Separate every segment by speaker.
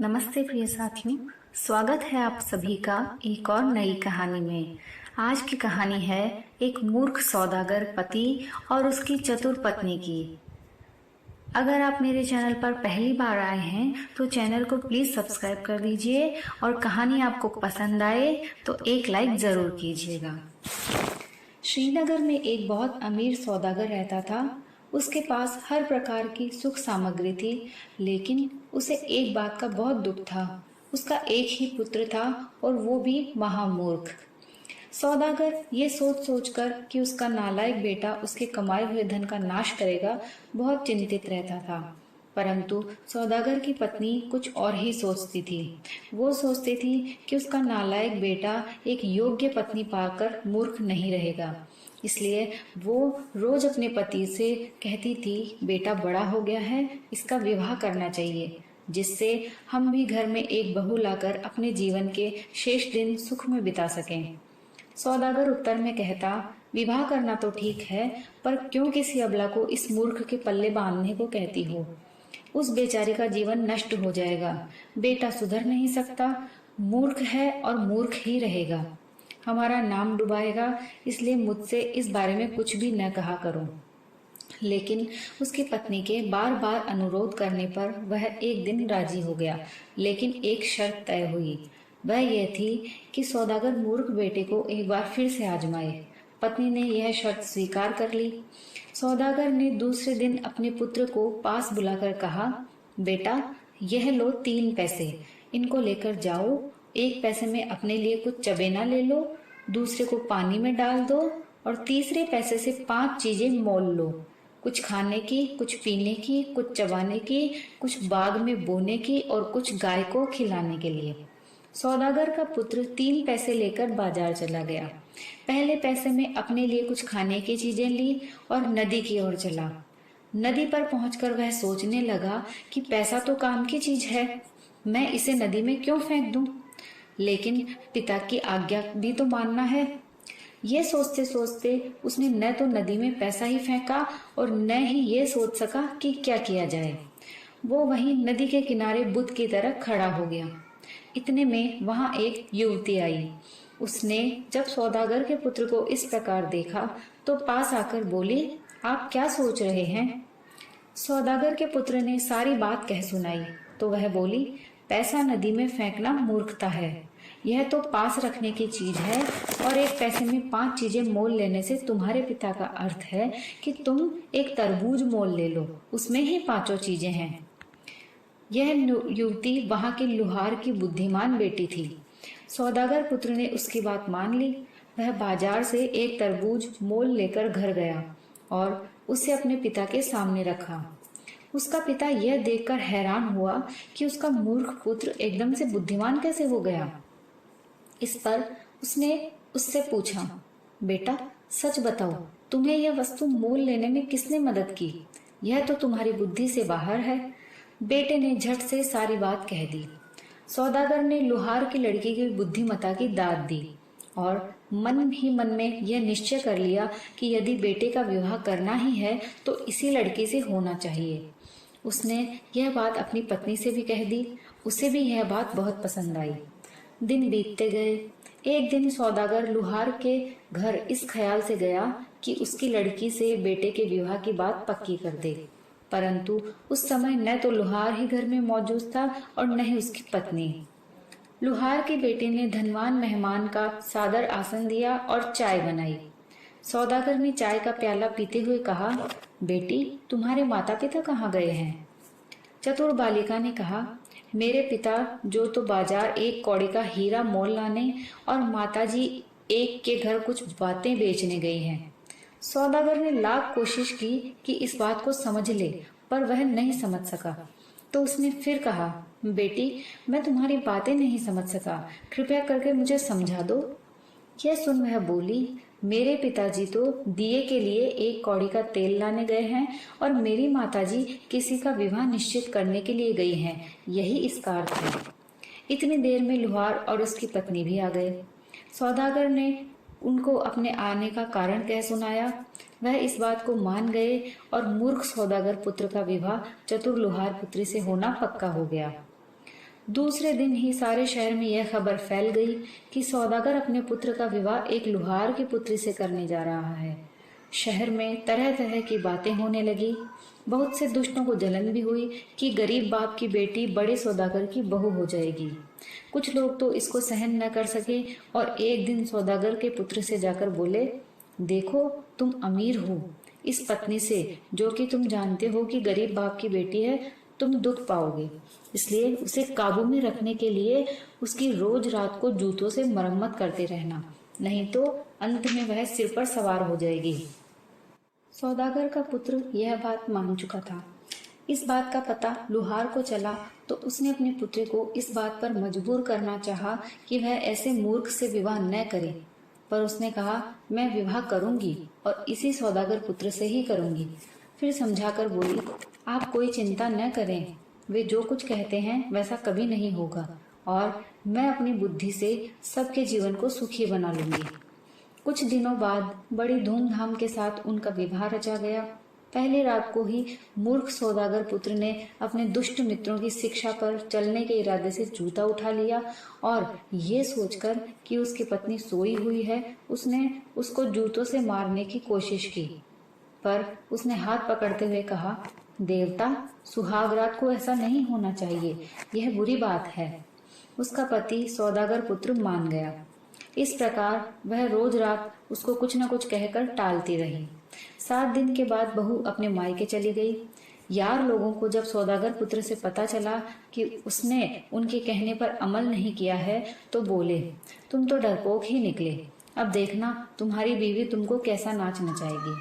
Speaker 1: नमस्ते प्रिय साथियों, स्वागत है आप सभी का एक और नई कहानी में। आज की कहानी है एक मूर्ख सौदागर पति और उसकी चतुर पत्नी की। अगर आप मेरे चैनल पर पहली बार आए हैं तो चैनल को प्लीज सब्सक्राइब कर दीजिए और कहानी आपको पसंद आए तो एक लाइक जरूर कीजिएगा। श्रीनगर में एक बहुत अमीर सौदागर रहता था। उसके पास हर प्रकार की सुख सामग्री थी, लेकिन उसे एक बात का बहुत दुख था। उसका एक ही पुत्र था और वो भी महामूर्ख। सौदागर ये सोच सोचकर कि उसका नालायक बेटा उसके कमाए हुए धन का नाश करेगा, बहुत चिंतित रहता था। परंतु सौदागर की पत्नी कुछ और ही सोचती थी। वो सोचती थी कि उसका नालायक बेटा एक योग्य पत्नी पाकर मूर्ख नहीं रहेगा। इसलिए वो रोज अपने पति से कहती थी, बेटा बड़ा हो गया है, इसका विवाह करना चाहिए, जिससे हम भी घर में एक बहू लाकर अपने जीवन के शेष दिन सुख में बिता सकें। सौदागर उत्तर में कहता, विवाह करना तो ठीक है, पर क्यों किसी अबला को इस मूर्ख के पल्ले बांधने को कहती हो? उस बेचारे का जीवन नष्ट हो जाएगा। बेटा सुधर नहीं सकता, मूर्ख है और मूर्ख ही रहेगा। हमारा नाम डुबाएगा, इसलिए मुझसे इस बारे में कुछ भी न कहा करो। लेकिन उसकी पत्नी के बार बार अनुरोध करने पर वह एक दिन राजी हो गया, लेकिन एक शर्त तय हुई। वह यह थी कि सौदागर मूर्ख बेटे को एक बार फिर से आजमाए। पत्नी ने यह शर्त स्वीकार कर ली। सौदागर ने दूसरे दिन अपने पुत्र को पास बुलाकर कहा, बेटा यह लो 3 पैसे, इनको लेकर जाओ। 1 पैसे में अपने लिए कुछ चबेना ले लो, दूसरे को पानी में डाल दो और तीसरे पैसे से 5 चीजें मोल लो, कुछ खाने की, कुछ पीने की, कुछ चबाने की, कुछ बाग में बोने की और कुछ गाय को खिलाने के लिए। सौदागर का पुत्र 3 पैसे लेकर बाजार चला गया। पहले पैसे में अपने लिए कुछ खाने की चीजें ली और नदी की ओर चला। नदी पर पहुंचकर वह सोचने लगा कि पैसा तो काम की चीज है, मैं इसे नदी में क्यों फेंक दूं? लेकिन पिता की आज्ञा भी तो मानना है। ये सोचते सोचते उसने न तो नदी में पैसा ही फेंका और न ही ये सोच सका कि क्या किया जाए। वो वहीं नदी के किनारे बुद्ध की तरह खड़ा हो गया। इतने में वहां एक युवती आई। उसने जब सौदागर के पुत्र को इस प्रकार देखा तो पास आकर बोली, आप क्या सोच रहे हैं? सौदागर के पुत्र ने सारी बात कह सुनाई तो वह बोली, पैसा नदी में फेंकना मूर्खता है। यह तो पास रखने की चीज है और 1 पैसे में 5 चीजें मोल लेने से तुम्हारे पिता का अर्थ है कि तुम एक तरबूज मोल ले लो, उसमें ही 5 चीजें हैं। यह युवती वहां के लुहार की बुद्धिमान बेटी थी। सौदागर पुत्र ने उसकी बात मान ली। वह बाजार से एक तरबूज मोल लेकर घर गया और उसे अपने पिता के सामने रखा। उसका पिता यह देखकर हैरान हुआ कि उसका मूर्ख पुत्र एकदम से बुद्धिमान कैसे हो गया। इस पर उसने उससे पूछा, बेटा सच बताओ, तुम्हें यह वस्तु मोल लेने में किसने मदद की? यह तो तुम्हारी बुद्धि से बाहर है। बेटे ने झट से सारी बात कह दी। सौदागर ने लुहार की लड़की की बुद्धिमता की दाद दी और मन ही मन में यह निश्चय कर लिया कि यदि बेटे का विवाह करना ही है तो इसी लड़की से होना चाहिए। उसने यह बात अपनी पत्नी से भी कह दी। उसे भी यह बात बहुत पसंद आई। दिन बीतते गए। एक दिन सौदागर लुहार के घर इस ख्याल से गया कि उसकी लड़की से बेटे के विवाह की बात पक्की कर दे, परंतु उस समय न तो लुहार ही घर में मौजूद था और न ही उसकी पत्नी। लुहार की बेटी ने धनवान मेहमान का सादर आसन दिया और चाय बनाई। सौदागर ने चाय का प्याला पीते हुए कहा, बेटी तुम्हारे माता पिता कहाँ गए हैं? चतुर बालिका ने कहा, मेरे पिता जो तो बाजार 1 कौड़ी का हीरा मोल लाने और माताजी एक के घर कुछ बातें बेचने गई हैं। सौदागर ने लाख कोशिश की कि इस बात को समझ ले, पर वह नहीं समझ सका। तो उसने फिर कहा, बेटी मैं तुम्हारी बातें नहीं समझ सका, कृपया करके मुझे समझा दो। यह सुन वह बोली, मेरे पिताजी तो दिए के लिए 1 कौड़ी का तेल लाने गए हैं और मेरी माताजी किसी का विवाह निश्चित करने के लिए गई हैं, यही इसका अर्थ है। इतनी देर में लुहार और उसकी पत्नी भी आ गए। सौदागर ने उनको अपने आने का कारण कह सुनाया। वह इस बात को मान गए और मूर्ख सौदागर पुत्र का विवाह चतुर लुहार पुत्री से होना पक्का हो गया। दूसरे दिन ही सारे शहर में यह खबर फैल गई कि सौदागर अपने पुत्र का विवाह एक लुहार की पुत्री से करने जा रहा है। शहर में तरह तरह की बातें होने लगी। बहुत से दुष्टों को जलन भी हुई कि गरीब बाप की बेटी बड़े सौदागर की बहू हो जाएगी। कुछ लोग तो इसको सहन न कर सके और एक दिन सौदागर के पुत्र से जाकर बोले, देखो तुम अमीर हो, इस पत्नी से जो कि तुम जानते हो कि गरीब बाप की बेटी है तुम दुख पाओगे, इसलिए उसे काबू में रखने के लिए उसकी रोज रात को जूतों से मरम्मत करते रहना, नहीं तो अंत में वह सिर पर सवार हो जाएगी। सौदागर का पुत्र यह बात मान चुका था। इस बात का पता लुहार को चला तो उसने अपने पुत्र को इस बात पर मजबूर करना चाहा कि वह ऐसे मूर्ख से विवाह न करे, पर उसने कहा, मैं विवाह करूंगी और इसी सौदागर पुत्र से ही करूंगी। फिर समझाकर बोली, आप कोई चिंता न करें, वे जो कुछ कहते हैं वैसा कभी नहीं होगा और मैं अपनी बुद्धि से सबके जीवन को सुखी बना लूंगी। कुछ दिनों बाद बड़ी धूमधाम के साथ उनका विवाह रचा गया। पहली रात को ही मूर्ख सौदागर पुत्र ने अपने दुष्ट मित्रों की शिक्षा पर चलने के इरादे से जूता उठा लिया और ये सोचकर कि उसकी पत्नी सोई हुई है उसने उसको जूतों से मारने की कोशिश की, पर उसने हाथ पकड़ते हुए कहा, देवता, सुहाग रात को ऐसा नहीं होना चाहिए, यह बुरी बात है। उसका पति सौदागर पुत्र मान गया। इस प्रकार वह रोज रात उसको कुछ न कुछ कहकर टालती रही। 7 दिन के बाद बहू अपने मायके चली गई। यार लोगों को जब सौदागर पुत्र से पता चला कि उसने उनके कहने पर अमल नहीं किया है तो बोले, तुम तो डरपोक ही निकले, अब देखना तुम्हारी बीवी तुमको कैसा नाच नचाएगी।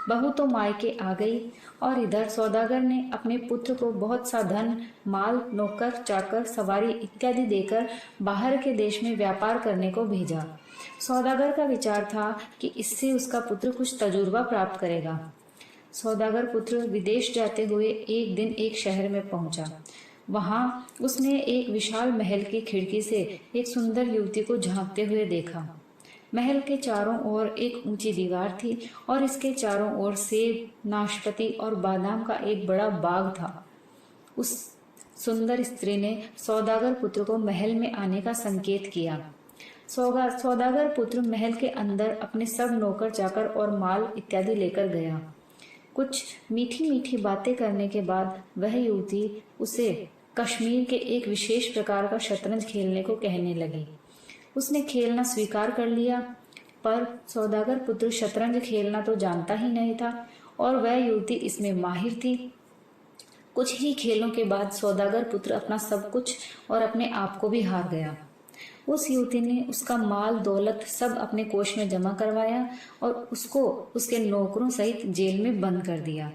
Speaker 1: बहू तो मायके आ गई और इधर सौदागर ने अपने पुत्र को बहुत सा धन, माल, नौकर, चाकर, सवारी इत्यादि देकर बाहर के देश में व्यापार करने को भेजा। सौदागर का विचार था कि इससे उसका पुत्र कुछ तजुर्बा प्राप्त करेगा। सौदागर पुत्र विदेश जाते हुए एक दिन एक शहर में पहुंचा। वहां उसने एक विशाल महल की खिड़की से एक सुंदर युवती को झांकते हुए देखा। महल के चारों ओर एक ऊंची दीवार थी और इसके चारों ओर सेब, नाशपाती और बादाम का एक बड़ा बाग था। उस सुंदर स्त्री ने सौदागर पुत्र को महल में आने का संकेत किया। सौदागर पुत्र महल के अंदर अपने सब नौकर चाकर और माल इत्यादि लेकर गया। कुछ मीठी मीठी बातें करने के बाद वह युवती उसे कश्मीर के एक विशेष प्रकार का शतरंज खेलने को कहने लगी। उसने खेलना स्वीकार कर लिया, पर सौदागर पुत्र शतरंज खेलना तो जानता ही नहीं था और वह युवती इसमें माहिर थी। कुछ ही खेलों के बाद सौदागर पुत्र अपना सब कुछ और अपने आप को भी हार गया। उस युवती ने उसका माल दौलत सब अपने कोष में जमा करवाया और उसको उसके नौकरों सहित जेल में बंद कर दिया।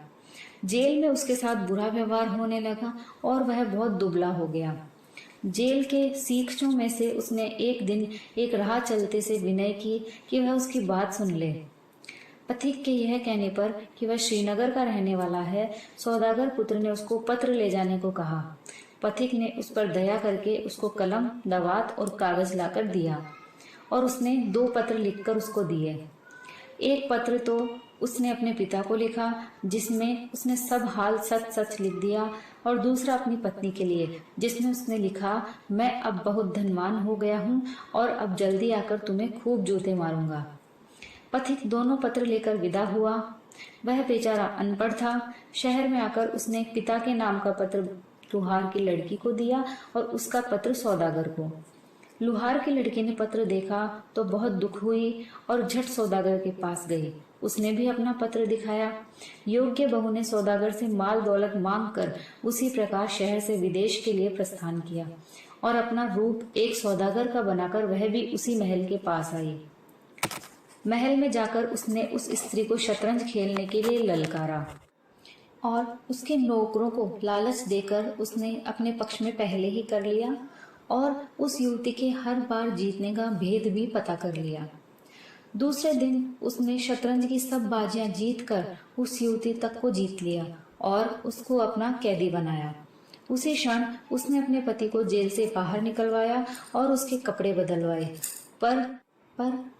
Speaker 1: जेल में उसके साथ बुरा व्यवहार होने लगा और वह बहुत दुबला हो गया। जेल के सीखचों में से उसने एक दिन एक राह चलते से विनय की कि वह उसकी बात सुन ले। पथिक के यह कहने पर कि वह श्रीनगर का रहने वाला है, सौदागर पुत्र ने उसको पत्र ले जाने को कहा। पथिक ने उस पर दया करके उसको कलम, दवात और कागज लाकर दिया और उसने 2 पत्र लिखकर उसको दिए। एक पत्र तो उसने अपने पिता को लिखा जिसमें उसने सब हाल सच सच लिख दिया और दूसरा अपनी पत्नी के लिए जिसमें उसने लिखा, मैं अब बहुत धनवान हो गया हूँ और अब जल्दी आकर तुम्हें खूब जूते मारूंगा। पथिक दोनों पत्र लेकर विदा हुआ। वह बेचारा अनपढ़ था। शहर में आकर उसने पिता के नाम का पत्र लुहार की लड़की को दिया और उसका पत्र सौदागर को। लुहार की लड़की ने पत्र देखा तो बहुत दुख हुई और झट सौदागर के पास गई। उसने भी अपना पत्र दिखाया। योग्य बहू ने सौदागर से माल दौलत मांगकर उसी प्रकार शहर से विदेश के लिए प्रस्थान किया और अपना रूप एक सौदागर का बनाकर वह भी उसी महल के पास आई। महल में जाकर उसने उस स्त्री को शतरंज खेलने के लिए ललकारा और उसके नौकरों को लालच देकर उसने अपने पक्ष में पहले ही कर लिया और उस युवती के हर बार जीतने का भेद भी पता कर लिया। दूसरे दिन उसने शतरंज की सब बाजियां जीतकर उस युवती तक को जीत लिया और उसको अपना कैदी बनाया। उसी क्षण उसने अपने पति को जेल से बाहर निकलवाया और उसके कपड़े बदलवाए, पर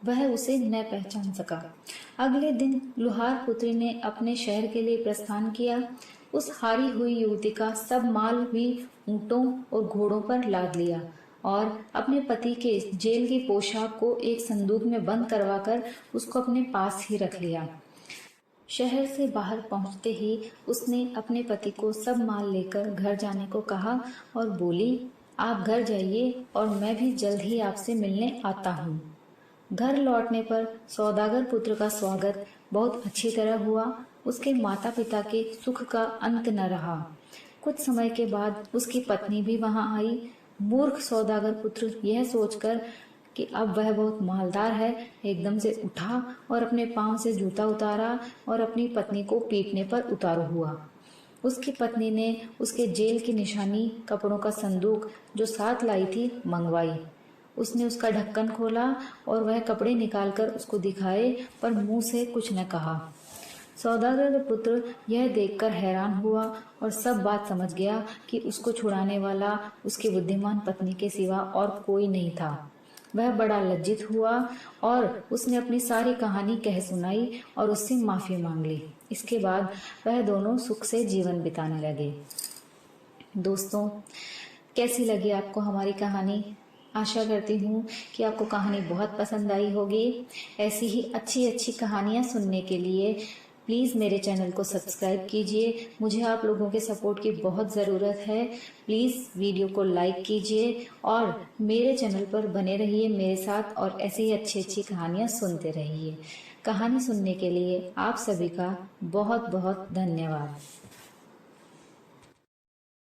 Speaker 1: वह उसे न पहचान सका। अगले दिन लुहार पुत्री ने अपने शहर के लिए प्रस्थान किया। उस हारी हुई युवती का सब माल भी ऊंटों और घोड़ों पर लाद लिया और अपने पति के जेल की पोशाक को एक संदूक में बंद करवाकर उसको अपने पास ही रख लिया। शहर से बाहर पहुंचते ही उसने अपने पति को सब माल लेकर घर जाने को कहा और बोली, आप घर जाइए और मैं भी जल्द ही आपसे मिलने आता हूँ। घर लौटने पर सौदागर पुत्र का स्वागत बहुत अच्छी तरह हुआ। उसके माता पिता के सुख का अंत न रहा। कुछ समय के बाद उसकी पत्नी भी वहां आई। मूर्ख सौदागर पुत्र यह सोचकर कि अब वह बहुत मालदार है, एकदम से उठा और अपने पांव से जूता उतारा और अपनी पत्नी को पीटने पर उतारू हुआ। उसकी पत्नी ने उसके जेल की निशानी कपड़ों का संदूक जो साथ लाई थी मंगवाई। उसने उसका ढक्कन खोला और वह कपड़े निकालकर उसको दिखाए, पर मुंह से कुछ न कहा। सौदागर का पुत्र यह देखकर हैरान हुआ और सब बात समझ गया कि उसको छुड़ाने वाला उसकी बुद्धिमान पत्नी के सिवा और कोई नहीं था। वह बड़ा लज्जित हुआ और उसने अपनी सारी कहानी कह सुनाई और उससे माफी मांग ली। इसके बाद वह दोनों सुख से जीवन बिताने लगे। दोस्तों, कैसी लगी आपको हमारी कहानी? आशा करती हूँ कि आपको कहानी बहुत पसंद आई होगी। ऐसी ही अच्छी अच्छी कहानियाँ सुनने के लिए प्लीज़ मेरे चैनल को सब्सक्राइब कीजिए। मुझे आप लोगों के सपोर्ट की बहुत ज़रूरत है। प्लीज़ वीडियो को लाइक कीजिए और मेरे चैनल पर बने रहिए मेरे साथ और ऐसे ही अच्छी अच्छी कहानियाँ सुनते रहिए। कहानी सुनने के लिए आप सभी का बहुत बहुत धन्यवाद।